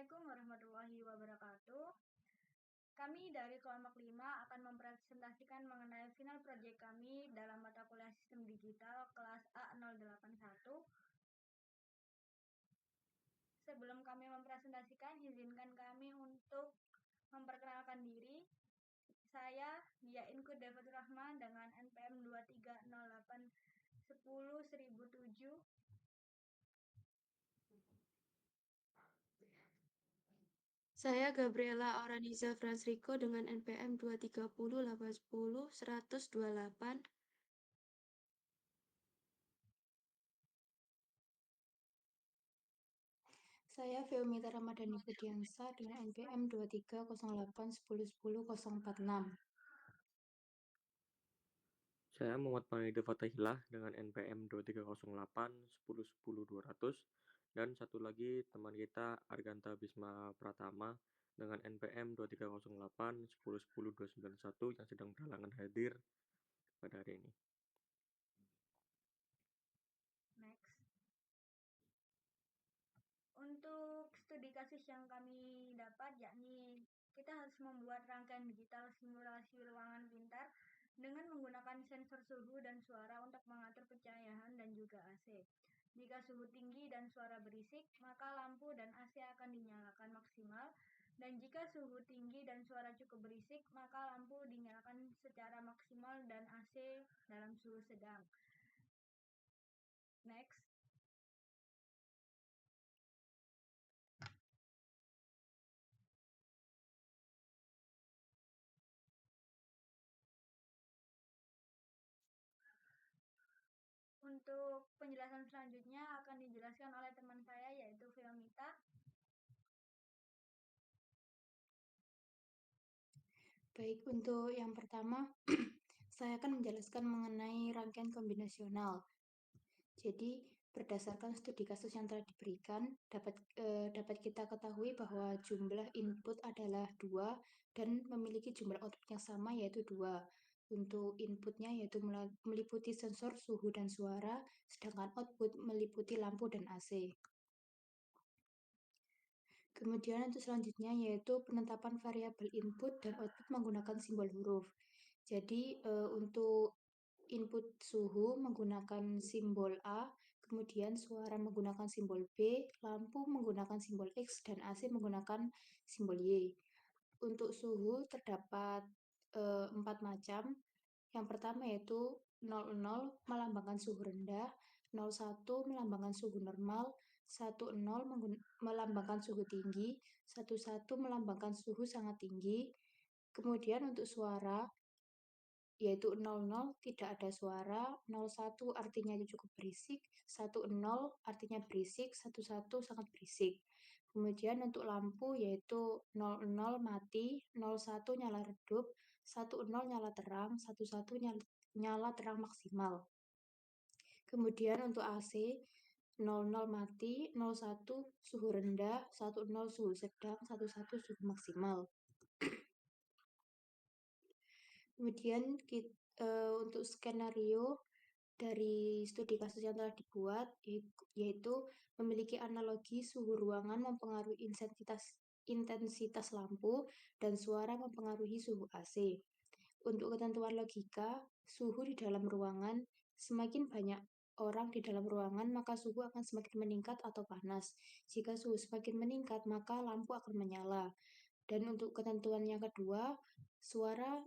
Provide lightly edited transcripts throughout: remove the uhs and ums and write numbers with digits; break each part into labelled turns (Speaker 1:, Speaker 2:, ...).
Speaker 1: Assalamualaikum warahmatullahi wabarakatuh. Kami dari kelompok 5 akan mempresentasikan mengenai final proyek kami dalam mata kuliah Sistem Digital kelas A081. Sebelum kami mempresentasikan, izinkan kami untuk memperkenalkan diri. Saya Dia Inkur David Rahman dengan NPM 2308101007.
Speaker 2: Saya Gabriela Auraniza Fransriko dengan NPM 230810128. Saya Feomita Ramadhani Budiansa dengan NPM 2308110046.
Speaker 3: Saya Muhammad Panida Fatahillah dengan NPM 2308110200 dan satu lagi teman kita Arganta Bisma Pratama dengan NPM 2308110291 yang sedang berhalangan hadir pada hari ini.
Speaker 1: Next. Untuk studi kasus yang kami dapat, yakni kita harus membuat rangkaian digital simulasi ruangan pintar dengan menggunakan sensor suhu dan suara untuk mengatur pencahayan dan juga AC. Jika suhu tinggi dan suara berisik, maka lampu dan AC akan dinyalakan maksimal. Dan jika suhu tinggi dan suara cukup berisik, maka lampu dinyalakan secara maksimal dan AC dalam suhu sedang. Next. Untuk penjelasan selanjutnya akan dijelaskan oleh teman saya yaitu Feomita.
Speaker 2: Baik, untuk yang pertama, saya akan menjelaskan mengenai rangkaian kombinasional. Jadi, berdasarkan studi kasus yang telah diberikan, dapat kita ketahui bahwa jumlah input adalah 2 dan memiliki jumlah output yang sama yaitu 2. Untuk inputnya yaitu meliputi sensor suhu dan suara, sedangkan output meliputi lampu dan AC. Kemudian untuk selanjutnya yaitu penetapan variabel input dan output menggunakan simbol huruf. Jadi untuk input suhu menggunakan simbol A, kemudian suara menggunakan simbol B, lampu menggunakan simbol X, dan AC menggunakan simbol Y. Untuk suhu terdapat 4 macam. Yang pertama yaitu 00 melambangkan suhu rendah, 01 melambangkan suhu normal, 10 melambangkan suhu tinggi, 11 melambangkan suhu sangat tinggi. Kemudian untuk suara yaitu 00 tidak ada suara, 01 artinya cukup berisik, 10 artinya berisik, 11 sangat berisik. Kemudian untuk lampu yaitu 00 mati, 01 nyala redup, 10 nyala terang, 11 nyala terang maksimal. Kemudian untuk AC 00 mati, 01 suhu rendah, 10 suhu sedang, 11 suhu maksimal. Kemudian untuk skenario dari studi kasus yang telah dibuat, yaitu memiliki analogi suhu ruangan mempengaruhi intensitas lampu dan suara mempengaruhi suhu AC. Untuk ketentuan logika, suhu di dalam ruangan, semakin banyak orang di dalam ruangan, maka suhu akan semakin meningkat atau panas. Jika suhu semakin meningkat, maka lampu akan menyala. Dan untuk ketentuan yang kedua, suara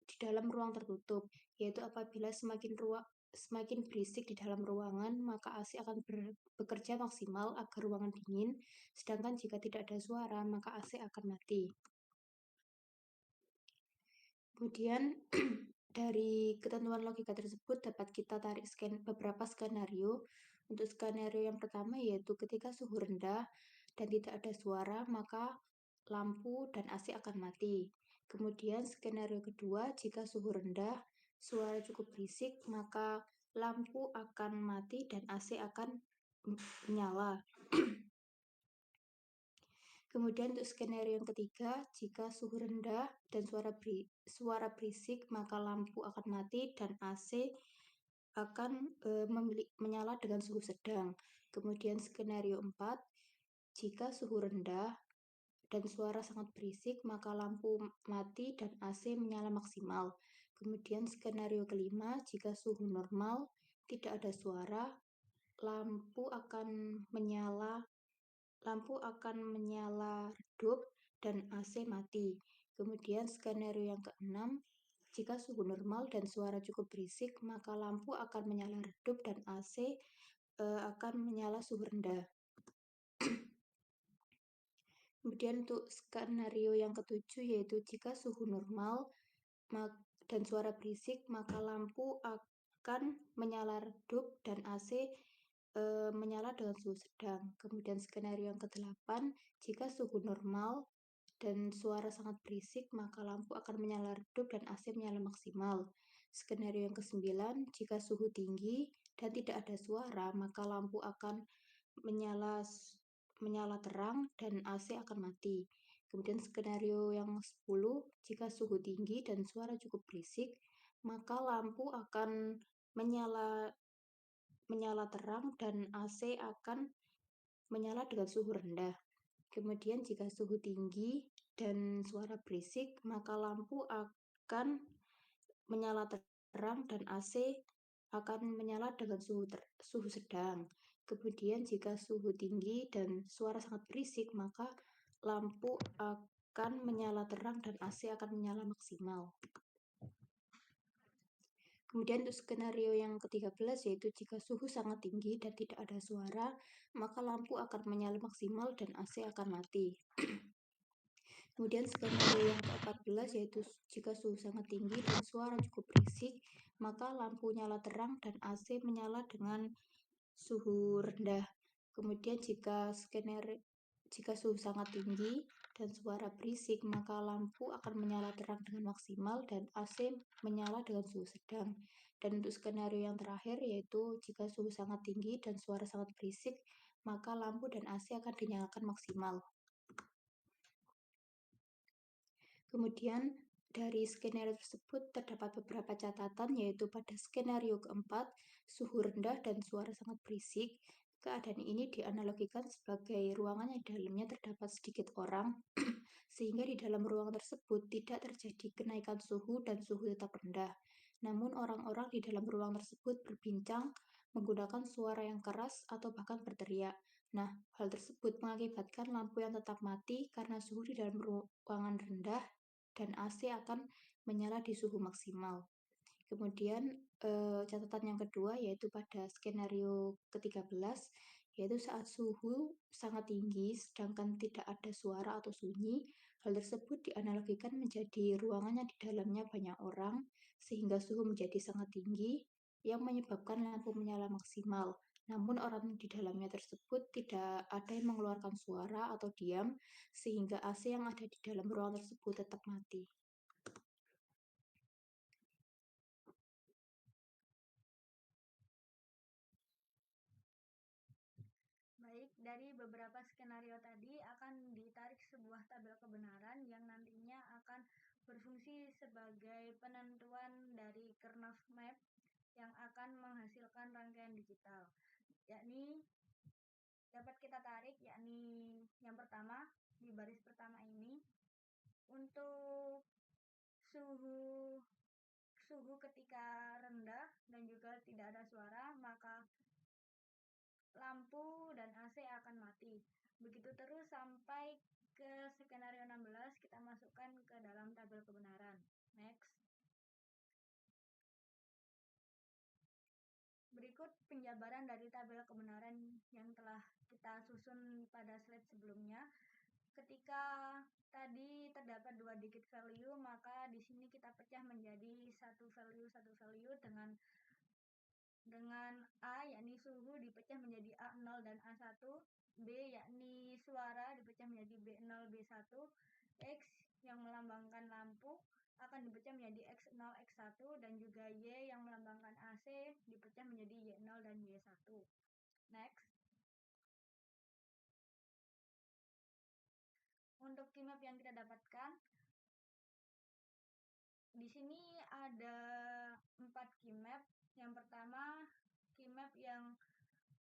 Speaker 2: di dalam ruang tertutup, yaitu apabila semakin berisik di dalam ruangan, maka AC akan bekerja maksimal agar ruangan dingin, sedangkan jika tidak ada suara, maka AC akan mati. Kemudian, dari ketentuan logika tersebut dapat kita tarik beberapa skenario. Untuk skenario yang pertama yaitu ketika suhu rendah dan tidak ada suara, maka lampu dan AC akan mati. Kemudian skenario kedua, jika suhu rendah, suara cukup berisik, maka lampu akan mati dan AC akan menyala. Kemudian untuk skenario yang ketiga, jika suhu rendah dan suara berisik, maka lampu akan mati dan AC akan menyala dengan suhu sedang. Kemudian skenario 4, jika suhu rendah dan suara sangat berisik, maka lampu mati dan AC menyala maksimal. Kemudian skenario kelima, jika suhu normal, tidak ada suara, lampu akan menyala redup dan AC mati. Kemudian skenario yang keenam, jika suhu normal dan suara cukup berisik, maka lampu akan menyala redup dan AC akan menyala suhu rendah. Kemudian untuk skenario yang ketujuh, yaitu jika suhu normal dan suara berisik, maka lampu akan menyala redup dan AC menyala dengan suhu sedang. Kemudian skenario yang ke-8, jika suhu normal dan suara sangat berisik, maka lampu akan menyala redup dan AC menyala maksimal. Skenario yang ke-9, jika suhu tinggi dan tidak ada suara, maka lampu akan menyala terang dan AC akan mati. Kemudian skenario yang 10, jika suhu tinggi dan suara cukup berisik, maka lampu akan menyala terang dan AC akan menyala dengan suhu rendah. Kemudian jika suhu tinggi dan suara berisik, maka lampu akan menyala terang dan AC akan menyala dengan suhu sedang. Kemudian jika suhu tinggi dan suara sangat berisik, maka lampu akan menyala terang dan AC akan menyala maksimal. Kemudian untuk skenario yang ke-13, yaitu jika suhu sangat tinggi dan tidak ada suara, maka lampu akan menyala maksimal dan AC akan mati. Kemudian skenario yang ke-14, yaitu jika suhu sangat tinggi dan suara cukup berisik, maka lampu nyala terang dan AC menyala dengan suhu rendah. Kemudian jika suhu sangat tinggi dan suara berisik, maka lampu akan menyala terang dengan maksimal dan AC menyala dengan suhu sedang. Dan untuk skenario yang terakhir, yaitu jika suhu sangat tinggi dan suara sangat berisik, maka lampu dan AC akan dinyalakan maksimal. Kemudian dari skenario tersebut terdapat beberapa catatan, yaitu pada skenario keempat, suhu rendah dan suara sangat berisik. Keadaan ini dianalogikan sebagai ruangan yang di dalamnya terdapat sedikit orang, sehingga di dalam ruangan tersebut tidak terjadi kenaikan suhu dan suhu tetap rendah. Namun orang-orang di dalam ruangan tersebut berbincang, menggunakan suara yang keras atau bahkan berteriak. Nah, hal tersebut mengakibatkan lampu yang tetap mati karena suhu di dalam ruangan rendah dan AC akan menyala di suhu maksimal. Kemudian catatan yang kedua, yaitu pada skenario ke-13, yaitu saat suhu sangat tinggi sedangkan tidak ada suara atau sunyi. Hal tersebut dianalogikan menjadi ruangan yang di dalamnya banyak orang, sehingga suhu menjadi sangat tinggi yang menyebabkan lampu menyala maksimal. Namun orang di dalamnya tersebut tidak ada yang mengeluarkan suara atau diam, sehingga AC yang ada di dalam ruangan tersebut tetap mati.
Speaker 1: Baik, dari beberapa skenario tadi akan ditarik sebuah tabel kebenaran yang nantinya akan berfungsi sebagai penentuan dari kernel map yang akan menghasilkan rangkaian digital. Yakni dapat kita tarik, yakni yang pertama di baris pertama ini, untuk suhu ketika rendah dan juga tidak ada suara, maka lampu dan AC akan mati. Begitu terus sampai ke skenario 16, kita masukkan ke dalam tabel kebenaran. Next. Berikut penjabaran dari tabel kebenaran yang telah kita susun pada slide sebelumnya. Ketika tadi terdapat 2 digit value, maka di sini kita pecah menjadi satu value dengan A, yakni suhu, dipecah menjadi A0 dan A1, B, yakni suara, dipecah menjadi B0, B1, X, yang melambangkan lampu, akan dipecah menjadi X0, X1, dan juga Y, yang melambangkan AC, dipecah menjadi Y0 dan Y1. Next. Untuk keymap yang kita dapatkan, di sini ada 4 keymap. Yang pertama, keymap yang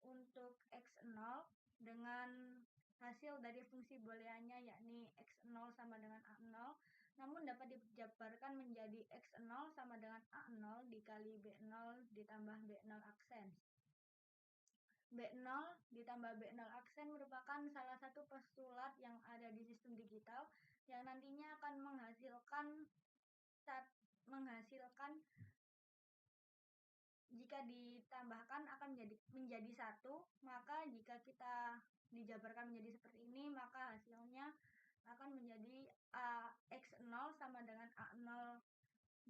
Speaker 1: untuk X0 dengan hasil dari fungsi booleannya yakni X0 sama dengan A0, namun dapat dijabarkan menjadi X0 sama dengan A0 dikali B0 ditambah B0 aksen. B0 ditambah B0 aksen merupakan salah satu postulat yang ada di sistem digital yang nantinya akan menghasilkan jika ditambahkan akan menjadi 1, maka jika kita dijabarkan menjadi seperti ini, maka hasilnya akan menjadi X0 sama dengan A0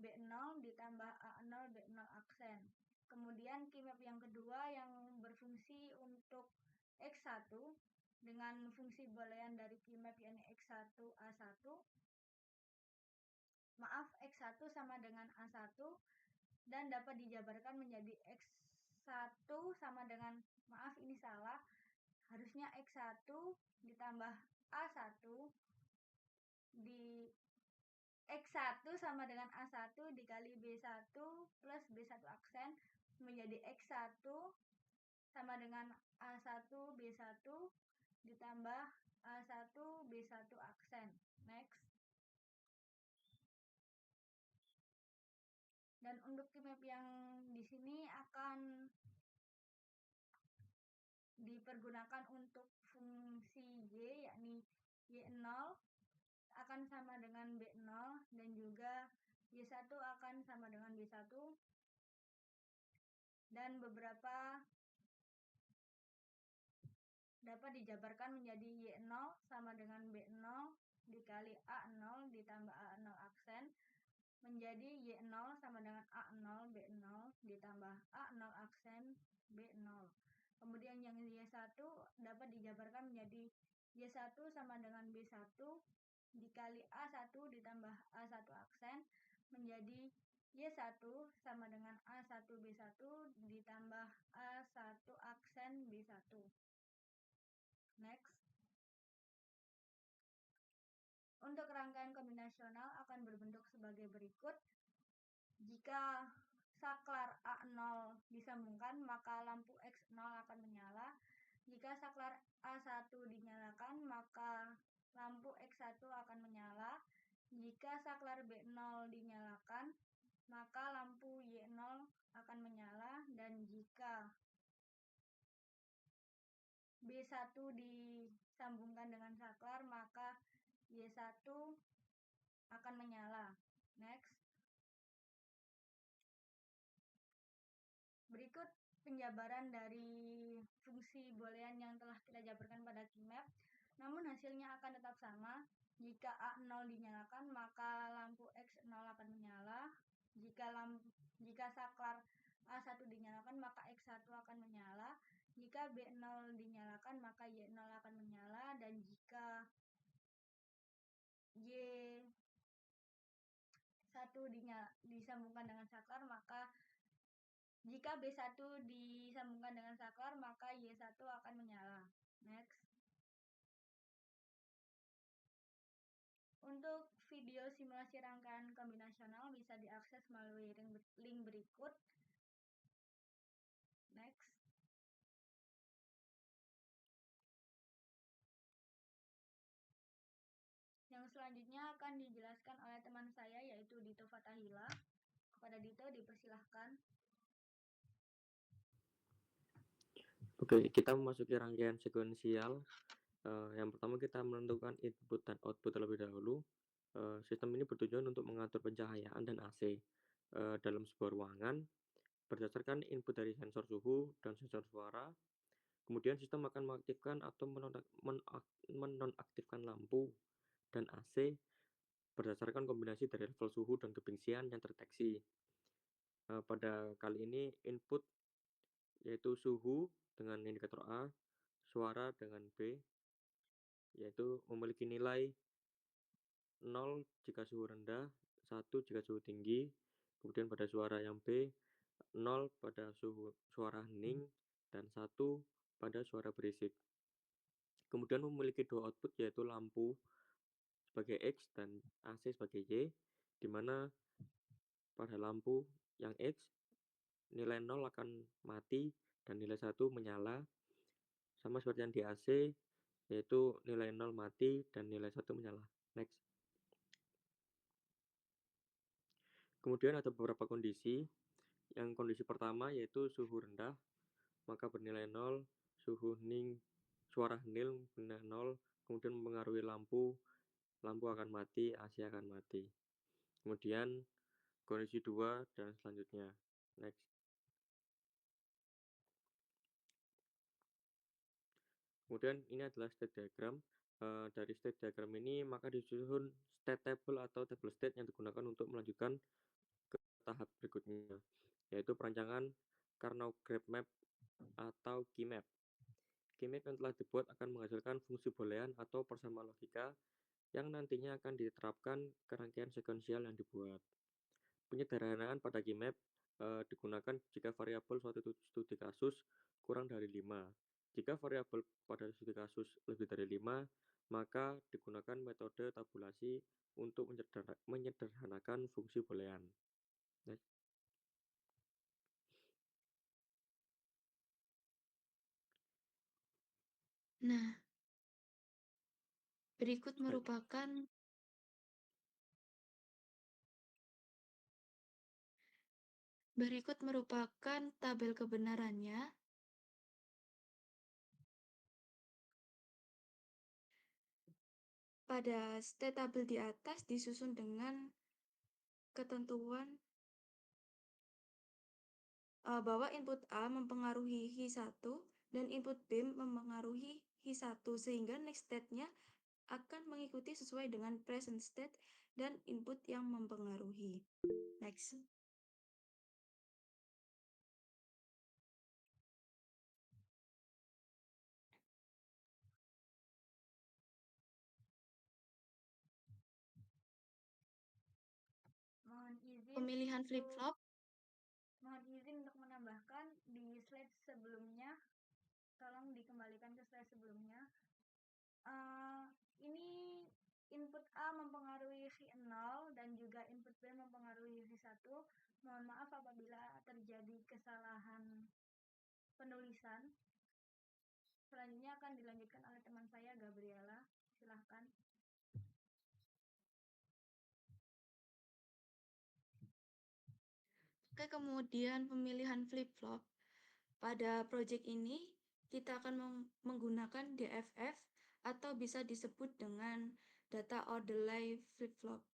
Speaker 1: B0 ditambah A0 B0 aksen. Kemudian keymap yang kedua yang berfungsi untuk X1 dengan fungsi boolean dari keymap yakni X1 A1. X1 sama dengan A1 dan dapat dijabarkan menjadi X1 sama dengan, ini salah, harusnya X1 ditambah A1 di X1 sama dengan A1 dikali B1 plus B1 aksen menjadi X1 sama dengan A1 B1 ditambah A1 B1 aksen. Next. Dan untuk keymap yang di sini akan dipergunakan untuk fungsi Y yakni Y0 akan sama dengan B0 dan juga Y1 akan sama dengan B1 dan beberapa dapat dijabarkan menjadi Y0 sama dengan B0 dikali A0 ditambah A0 aksen menjadi Y0 sama dengan A0 B0 ditambah A0 aksen B0. Kemudian yang Y1 dapat dijabarkan menjadi Y1 sama dengan B1 dikali A1 ditambah A1 aksen menjadi Y1 sama dengan A1 B1 ditambah A1 aksen B1. Next. Untuk rangkaian kombinasional akan berbentuk sebagai berikut. Jika saklar A0 disambungkan, maka lampu X0 akan menyala. Jika saklar A1 dinyalakan, maka lampu X1 akan menyala. Jika saklar B0 dinyalakan, maka lampu Y0 akan menyala. Dan jika B1 disambungkan dengan saklar, maka Y1 akan menyala. Next. Berikut penjabaran dari fungsi boolean yang telah kita jabarkan pada keymap. Namun hasilnya akan tetap sama. Jika A0 dinyalakan, maka lampu X0 akan menyala. Jika saklar A1 dinyalakan, maka X1 akan menyala. Jika B0 dinyalakan, maka Y0 akan menyala. Dan jika Y1 disambungkan dengan saklar, maka jika B1 disambungkan dengan saklar, maka Y1 akan menyala. Next. Untuk video simulasi rangkaian kombinasional bisa diakses melalui link berikut. Next. Yang selanjutnya akan dijelaskan oleh teman saya yaitu Dito Fatahila. Kepada Dito dipersilahkan.
Speaker 3: Oke, kita memasuki rangkaian sekuensial. Yang pertama kita menentukan input dan output terlebih dahulu. Sistem ini bertujuan untuk mengatur pencahayaan dan AC dalam sebuah ruangan berdasarkan input dari sensor suhu dan sensor suara. Kemudian sistem akan mengaktifkan atau menonaktifkan lampu dan AC berdasarkan kombinasi dari level suhu dan kebencian yang terdeteksi. Pada kali ini input yaitu suhu dengan indikator A, suara dengan B, yaitu memiliki nilai 0 jika suhu rendah, 1 jika suhu tinggi, kemudian pada suara yang B, 0 pada suara hening, dan 1 pada suara berisik. Kemudian memiliki dua output yaitu lampu sebagai X dan AC sebagai Y, di mana pada lampu yang X nilai 0 akan mati dan nilai 1 menyala. Sama seperti yang di AC, yaitu nilai 0 mati dan nilai 1 menyala. Next. Kemudian ada beberapa kondisi. Yang kondisi pertama yaitu suhu rendah, maka bernilai 0, suara hening bernilai 0, kemudian mempengaruhi lampu akan mati, AC akan mati. Kemudian kondisi 2 dan selanjutnya. Next. Kemudian ini adalah state diagram. Dari state diagram ini maka disusun state table atau table state yang digunakan untuk melanjutkan ke tahap berikutnya, yaitu perancangan Karnaugh Graph Map atau KeyMap. KeyMap yang telah dibuat akan menghasilkan fungsi boolean atau persamaan logika yang nantinya akan diterapkan ke rangkaian sekuensial yang dibuat. Penyederhanaan pada KeyMap digunakan jika variabel suatu studi kasus kurang dari 5. Jika variabel pada studi kasus lebih dari 5, maka digunakan metode tabulasi untuk menyederhanakan fungsi boolean. Next.
Speaker 2: Nah, berikut merupakan tabel kebenarannya. Pada state table di atas disusun dengan ketentuan bahwa input A mempengaruhi Hi1 dan input B mempengaruhi Hi1, sehingga next state-nya akan mengikuti sesuai dengan present state dan input yang mempengaruhi. Next. Pemilihan flip-flop.
Speaker 1: Mohon izin untuk menambahkan di slide sebelumnya, tolong dikembalikan ke slide sebelumnya. Ini input A mempengaruhi Hi0 dan juga input B mempengaruhi Hi1. Mohon maaf apabila terjadi kesalahan penulisan. Selanjutnya akan dilanjutkan oleh teman saya, Gabriela. Silahkan.
Speaker 2: Oke, kemudian pemilihan flip-flop. Pada project ini, kita akan menggunakan DFF atau bisa disebut dengan data orderly flip-flop.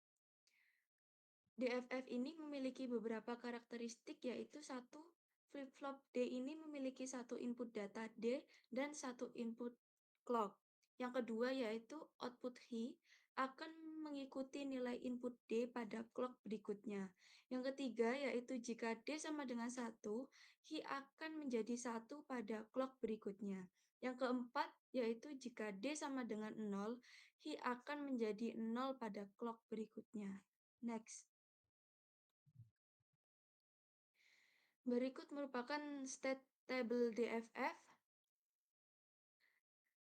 Speaker 2: DFF ini memiliki beberapa karakteristik, yaitu satu, flip-flop D ini memiliki satu input data D dan satu input clock. Yang kedua yaitu output Hi akan mengikuti nilai input D pada clock berikutnya. Yang ketiga yaitu jika D sama dengan 1, Hi akan menjadi 1 pada clock berikutnya. Yang keempat yaitu jika D sama dengan 0, Hi akan menjadi 0 pada clock berikutnya. Next. Berikut merupakan state table DFF.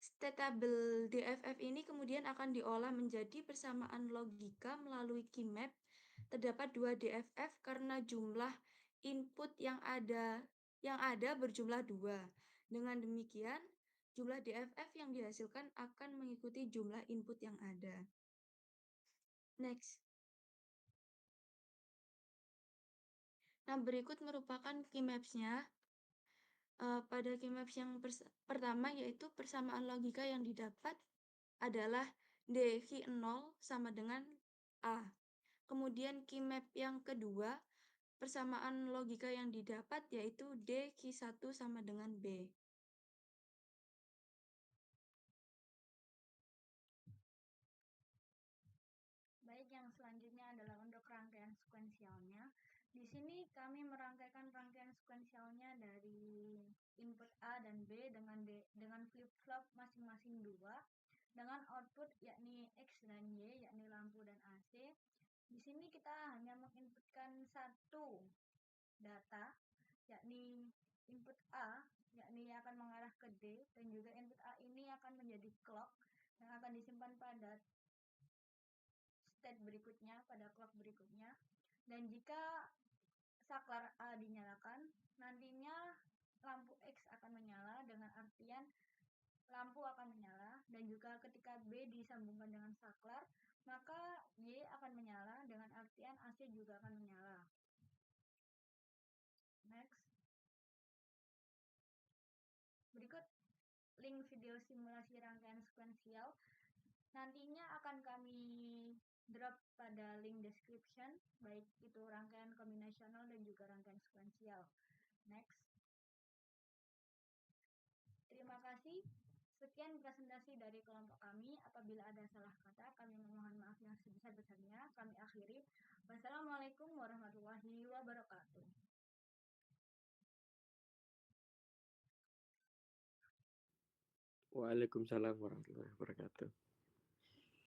Speaker 2: State table DFF ini kemudian akan diolah menjadi persamaan logika melalui KeyMap. Terdapat 2 DFF karena jumlah input yang ada berjumlah 2. Dengan demikian, jumlah DFF yang dihasilkan akan mengikuti jumlah input yang ada. Next. Nah, berikut merupakan KeyMaps-nya. Pada KeyMaps yang pertama yaitu persamaan logika yang didapat adalah D Hi0 sama dengan A. Kemudian KeyMap yang kedua, persamaan logika yang didapat yaitu D Hi1 sama dengan B.
Speaker 1: Baik, yang selanjutnya adalah untuk rangkaian sekuensialnya. Di sini kami merangkaikan rangkaian sekuensialnya dari input A dan B dengan flip-flop masing-masing 2 dengan output yakni X dan Y, yakni lampu dan AC. Di sini kita hanya menginputkan satu data, yakni input A, yakni akan mengarah ke D, dan juga input A ini akan menjadi clock yang akan disimpan pada state berikutnya, pada clock berikutnya. Dan jika saklar A dinyalakan, nantinya lampu X akan menyala dengan artian lampu akan menyala, dan juga ketika B disambungkan dengan saklar, maka Y akan menyala, dengan artian AC juga akan menyala. Next. Berikut link video simulasi rangkaian sekuensial. Nantinya akan kami drop pada link description, baik itu rangkaian kombinasional dan juga rangkaian sekuensial. Next. Terima kasih. Sekian presentasi dari kelompok kami. Apabila ada salah kata, kami memohon maaf yang sebesar-besarnya. Kami akhiri. Wassalamualaikum warahmatullahi wabarakatuh.
Speaker 3: Waalaikumsalam warahmatullahi wabarakatuh.